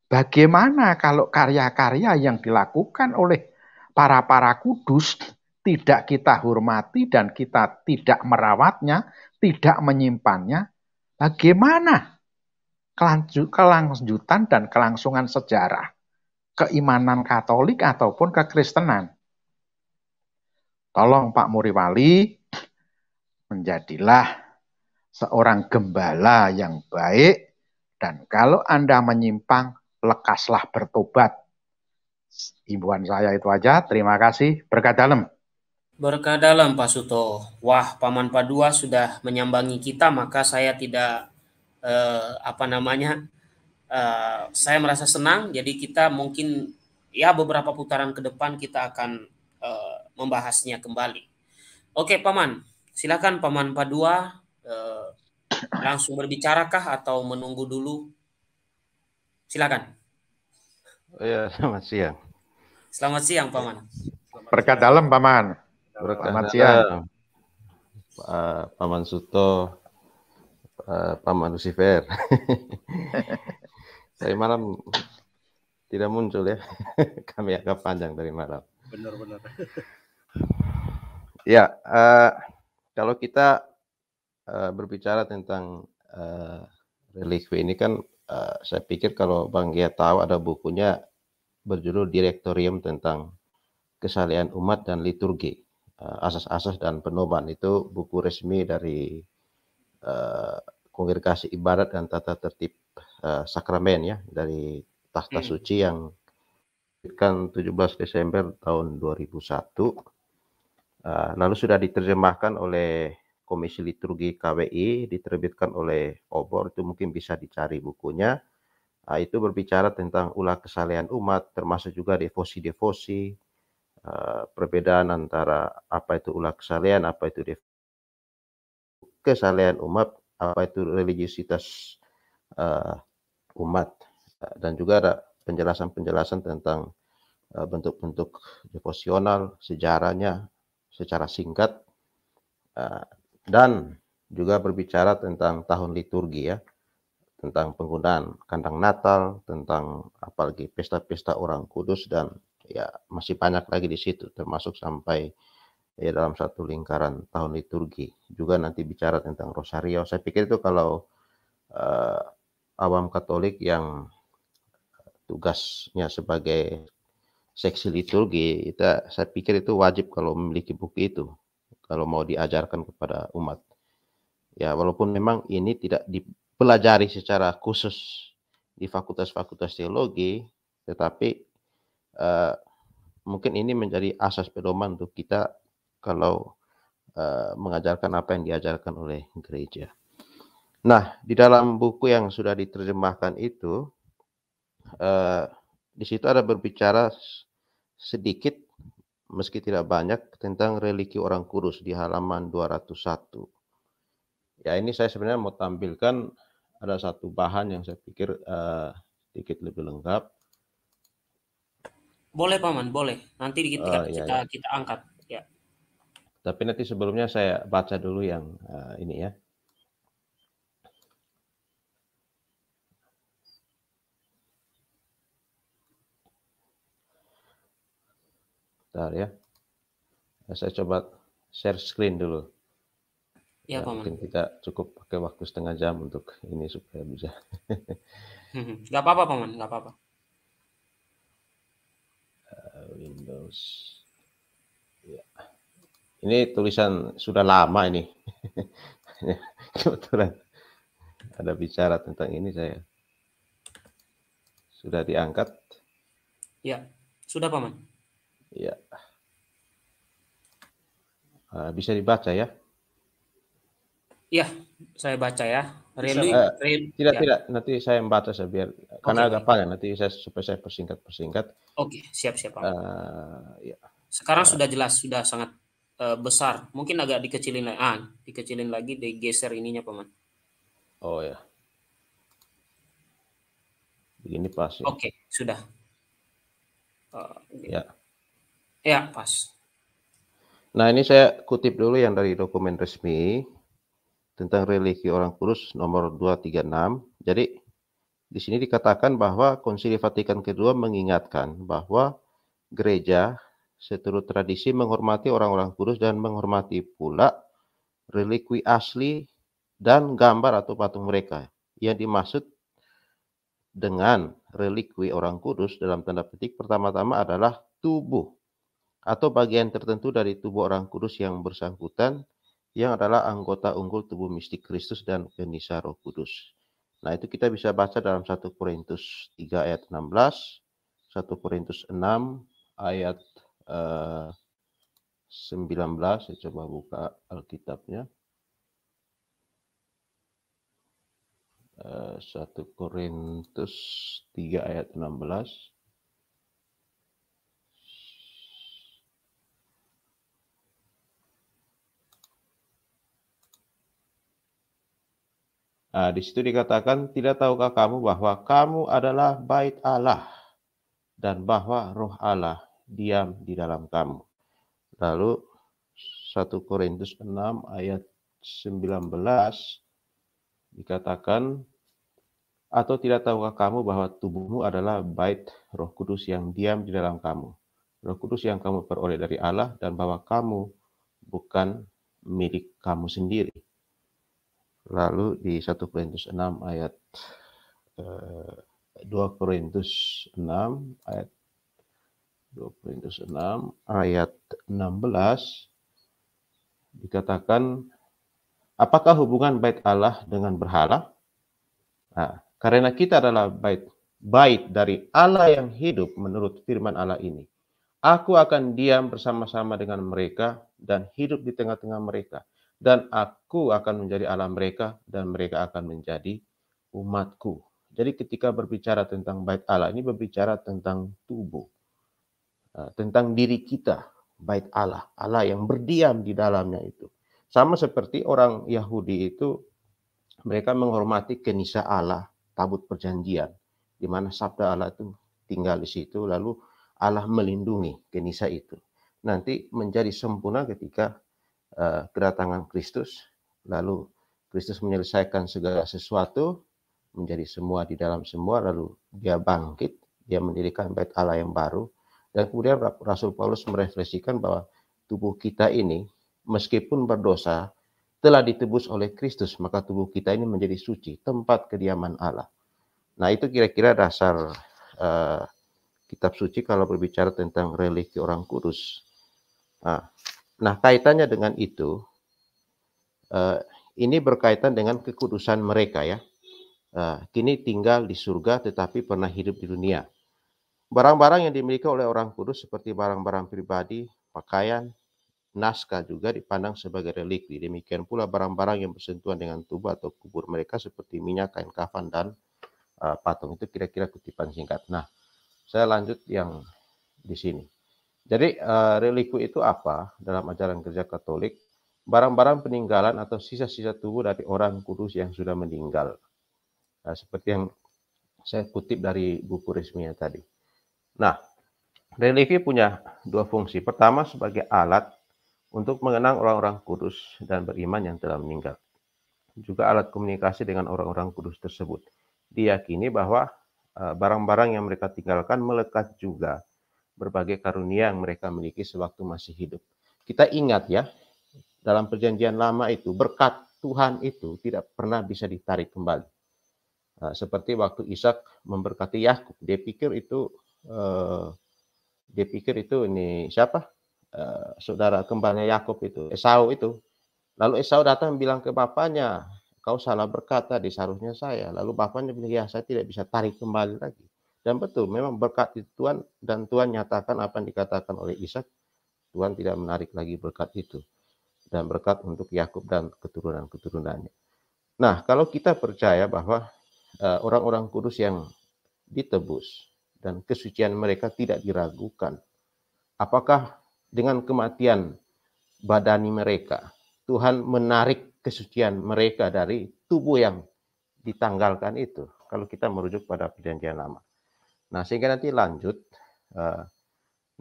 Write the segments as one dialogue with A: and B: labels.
A: Bagaimana kalau karya-karya yang dilakukan oleh para kudus tidak kita hormati dan kita tidak merawatnya, tidak menyimpannya? Bagaimana kelanjutan dan kelangsungan sejarah keimanan Katolik ataupun kekristenan? Tolong Pak Muriwali, menjadilah seorang gembala yang baik, dan kalau Anda menyimpang, lekaslah bertobat. Himbauan saya itu aja. Terima kasih. Berkat dalam.
B: Berkah dalam Pak Suto. Wah, Paman Padua sudah menyambangi kita, maka saya tidak saya merasa senang. Jadi kita mungkin ya beberapa putaran ke depan kita akan membahasnya kembali. Oke, Paman. Silakan Paman Padua langsung berbicarakah atau menunggu dulu? Silakan.
C: Oh ya, selamat siang.
B: Selamat siang, Paman.
A: Berkat dalam, Paman. Selamat siang.
C: Paman Suto, Paman Lucifer. Tadi malam tidak muncul ya. Kami agak panjang dari malam.
D: Benar-benar.
C: Ya, kalau kita berbicara tentang relikwi ini kan, saya pikir kalau Bang Gia tahu ada bukunya berjudul Direktorium tentang Kesalehan Umat dan Liturgi, Asas-asas dan Penoban. Itu buku resmi dari Kongregasi Ibadat dan Tata Tertib Sakramen ya, dari Takhta Suci yang diterbitkan 17 Desember tahun 2001. Lalu sudah diterjemahkan oleh Komisi Liturgi KWI, diterbitkan oleh Obor, itu mungkin bisa dicari bukunya. Itu berbicara tentang ulah kesalehan umat, termasuk juga devosi-devosi, perbedaan antara apa itu ulah kesalehan, apa itu kesalehan umat, apa itu religiusitas umat, dan juga ada penjelasan-penjelasan tentang bentuk-bentuk devosional, sejarahnya secara singkat, dan juga berbicara tentang tahun liturgi ya, tentang penggunaan kandang Natal, tentang apalagi pesta-pesta orang kudus, dan ya masih banyak lagi di situ, termasuk sampai ya dalam satu lingkaran tahun liturgi. Juga nanti bicara tentang Rosario. Saya pikir itu kalau awam Katolik yang tugasnya sebagai seksi liturgi, saya pikir itu wajib kalau memiliki buku itu, kalau mau diajarkan kepada umat. Ya, walaupun memang ini tidak dipelajari secara khusus di fakultas-fakultas teologi, tetapi mungkin ini menjadi asas pedoman untuk kita kalau mengajarkan apa yang diajarkan oleh gereja. Nah, di dalam buku yang sudah diterjemahkan itu, di situ ada berbicara sedikit, meski tidak banyak, tentang religi orang kudus di halaman 201. Ya, ini saya sebenarnya mau tampilkan ada satu bahan yang saya pikir sedikit lebih lengkap.
B: Boleh Paman, boleh. Nanti kita angkat. Ya.
C: Tapi nanti sebelumnya saya baca dulu yang ini ya. Bentar ya. Saya coba share screen dulu.
B: Ya, Paman.
C: Mungkin kita cukup pakai waktu setengah jam untuk ini supaya bisa.
B: Gak apa-apa, Paman. Gak apa-apa.
C: Windows. Ya. Ini tulisan sudah lama ini. Kebetulan ada bicara tentang ini, saya sudah diangkat.
B: Ya, sudah Paman.
C: Ya. Bisa dibaca ya?
B: Iya, saya baca ya.
C: Tidak. Nanti saya membaca biar karena agak panjang. Nanti supaya saya persingkat.
B: Oke, siap Paman.
C: Ya.
B: Sekarang sudah jelas, sudah sangat besar. Mungkin agak dikecilin lagi. Dikecilin lagi, digeser ininya Paman.
C: Oh ya. Begini pas ya.
B: Oke, sudah.
C: Ya.
B: Ya, pas.
C: Nah, ini saya kutip dulu yang dari dokumen resmi tentang religi orang kudus nomor 236. Jadi Di sini dikatakan bahwa Konsili Vatikan kedua mengingatkan bahwa gereja seturut tradisi menghormati orang-orang kudus dan menghormati pula relikwi asli dan gambar atau patung mereka. Yang dimaksud dengan relikwi orang kudus dalam tanda petik pertama-tama adalah tubuh atau bagian tertentu dari tubuh orang kudus yang bersangkutan yang adalah anggota unggul tubuh mistik Kristus dan Kenisa Roh Kudus. Nah, itu kita bisa baca dalam 1 Korintus 3 ayat 16, 1 Korintus 6 ayat 19, saya coba buka Alkitabnya. 1 Korintus 3 ayat 16. Nah, di situ dikatakan, tidak tahukah kamu bahwa kamu adalah bait Allah dan bahwa roh Allah diam di dalam kamu. Lalu 1 Korintus 6 ayat 19 dikatakan, atau tidak tahukah kamu bahwa tubuhmu adalah bait Roh Kudus yang diam di dalam kamu. Roh Kudus yang kamu peroleh dari Allah dan bahwa kamu bukan milik kamu sendiri. Lalu di 1 Korintus 6 ayat 2 Korintus 6 ayat 2 Korintus 6 ayat 16 dikatakan, apakah hubungan bait Allah dengan berhala? Nah, karena kita adalah bait dari Allah yang hidup menurut firman Allah ini. Aku akan diam bersama-sama dengan mereka dan hidup di tengah-tengah mereka. Dan aku akan menjadi Allah mereka dan mereka akan menjadi umatku. Jadi ketika berbicara tentang bait Allah, ini berbicara tentang tubuh. Tentang diri kita, bait Allah. Allah yang berdiam di dalamnya itu. Sama seperti orang Yahudi itu, mereka menghormati kenisa Allah, tabut perjanjian. Di mana sabda Allah itu tinggal di situ, lalu Allah melindungi kenisa itu. Nanti menjadi sempurna ketika kedatangan Kristus, lalu Kristus menyelesaikan segala sesuatu, menjadi semua di dalam semua, lalu dia bangkit, dia mendirikan bait Allah yang baru, dan kemudian Rasul Paulus merefleksikan bahwa tubuh kita ini, meskipun berdosa, telah ditebus oleh Kristus, maka tubuh kita ini menjadi suci, tempat kediaman Allah. Nah, itu kira-kira dasar kitab suci kalau berbicara tentang religi orang kudus. Nah, kaitannya dengan itu, ini berkaitan dengan kekudusan mereka ya. Kini tinggal di surga tetapi pernah hidup di dunia. Barang-barang yang dimiliki oleh orang kudus seperti barang-barang pribadi, pakaian, naskah juga dipandang sebagai relikwi. Demikian pula barang-barang yang bersentuhan dengan tubuh atau kubur mereka seperti minyak, kain kafan, dan patung. Itu kira-kira kutipan singkat. Nah, saya lanjut yang di sini. Jadi relikwi itu apa dalam ajaran Gereja Katolik? Barang-barang peninggalan atau sisa-sisa tubuh dari orang kudus yang sudah meninggal. Nah, seperti yang saya kutip dari buku resminya tadi. Nah, relikwi punya dua fungsi. Pertama sebagai alat untuk mengenang orang-orang kudus dan beriman yang telah meninggal. Juga alat komunikasi dengan orang-orang kudus tersebut. Diyakini bahwa barang-barang yang mereka tinggalkan melekat juga berbagai karunia yang mereka miliki sewaktu masih hidup. Kita ingat ya, dalam perjanjian lama itu, berkat Tuhan itu tidak pernah bisa ditarik kembali. Seperti waktu Ishak memberkati Yakub, dia pikir itu ini siapa? Saudara kembarnya Yakub itu, Esau itu. Lalu Esau datang bilang ke bapaknya, kau salah berkata, seharusnya saya. Lalu bapaknya bilang, ya saya tidak bisa tarik kembali lagi. Dan betul, memang berkat itu Tuhan, dan Tuhan nyatakan apa yang dikatakan oleh Ishak, Tuhan tidak menarik lagi berkat itu. Dan berkat untuk Yakub dan keturunan-keturunannya. Nah, kalau kita percaya bahwa orang-orang kudus yang ditebus dan kesucian mereka tidak diragukan, apakah dengan kematian badani mereka, Tuhan menarik kesucian mereka dari tubuh yang ditanggalkan itu? Kalau kita merujuk pada perjanjian lama. Nah, sehingga nanti lanjut.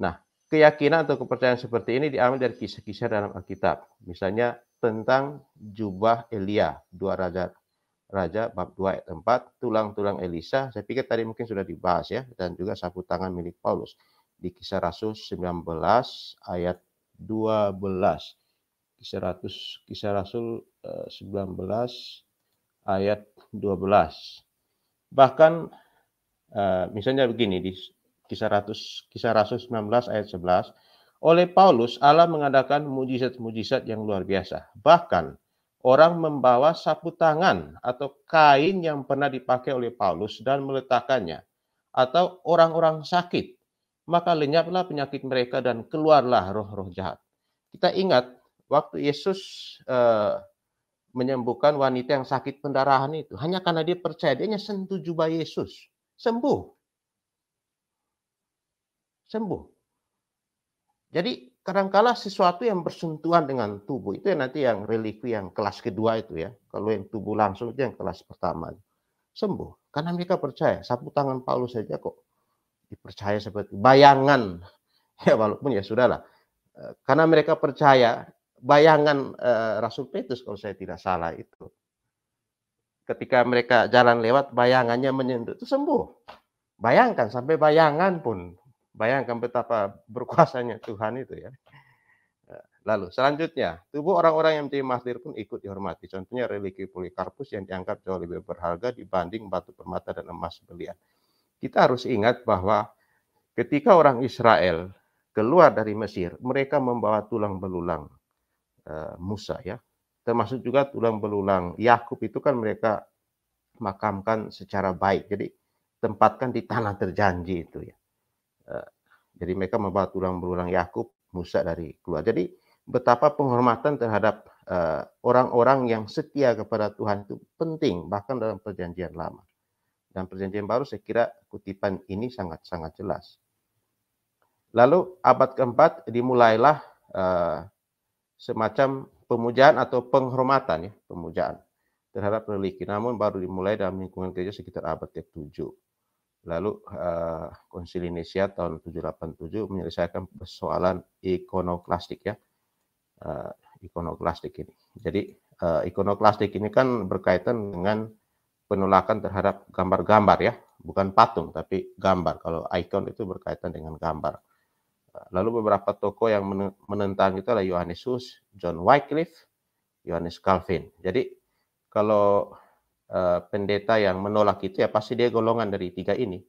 C: Nah, keyakinan atau kepercayaan seperti ini diambil dari kisah-kisah dalam Alkitab. Misalnya tentang jubah Elia, 2 Raja Raja bab 2 ayat 4, tulang-tulang Elisa, saya pikir tadi mungkin sudah dibahas ya, dan juga sapu tangan milik Paulus di Kisah Rasul 19 ayat 12. Kisah Rasul 19 ayat 12. Bahkan misalnya begini di Kisah Rasul 19 ayat 11, oleh Paulus Allah mengadakan mujizat-mujizat yang luar biasa. Bahkan orang membawa sapu tangan atau kain yang pernah dipakai oleh Paulus dan meletakkannya, atau orang-orang sakit, maka lenyaplah penyakit mereka dan keluarlah roh-roh jahat. Kita ingat waktu Yesus menyembuhkan wanita yang sakit pendarahan itu, hanya karena dia percaya, dia hanya sentuh jubah Yesus, sembuh. Jadi kadangkala sesuatu yang bersentuhan dengan tubuh itu nanti yang relikwi yang kelas kedua itu ya. Kalau yang tubuh langsung itu yang kelas pertama. Sembuh. Karena mereka percaya. Sapu tangan Paulus saja kok dipercaya seperti bayangan. Ya walaupun ya sudahlah. Karena mereka percaya bayangan Rasul Petrus kalau saya tidak salah itu. Ketika mereka jalan lewat bayangannya menyentuh itu sembuh. Bayangkan sampai bayangan pun. Bayangkan betapa berkuasanya Tuhan itu ya. Lalu selanjutnya, tubuh orang-orang yang menjadi martir pun ikut dihormati. Contohnya religi Polikarpus yang dianggap jauh lebih berharga dibanding batu permata dan emas berlian. Kita harus ingat bahwa ketika orang Israel keluar dari Mesir, mereka membawa tulang belulang Musa ya. Termasuk juga tulang belulang Yakub itu kan mereka makamkan secara baik. Jadi tempatkan di tanah terjanji itu ya. Jadi mereka membawa tulang belulang Yakub, Musa dari keluar. Jadi betapa penghormatan terhadap orang-orang yang setia kepada Tuhan itu penting, bahkan dalam perjanjian lama. Dan perjanjian baru saya kira kutipan ini sangat-sangat jelas. Lalu abad keempat dimulailah semacam pemujaan atau penghormatan ya, pemujaan terhadap religi. Namun baru dimulai dalam lingkungan gereja sekitar abad ke-7. Lalu Konsili Nisia tahun 787 menyelesaikan persoalan ikonoklastik ya. Ikonoklastik ini. Jadi ikonoklastik ini kan berkaitan dengan penolakan terhadap gambar-gambar ya, bukan patung tapi gambar. Kalau ikon itu berkaitan dengan gambar. Lalu beberapa tokoh yang menentang itu adalah Yohanes Hus, John Wycliffe, Johannes Calvin. Jadi kalau pendeta yang menolak itu ya pasti dia golongan dari tiga ini.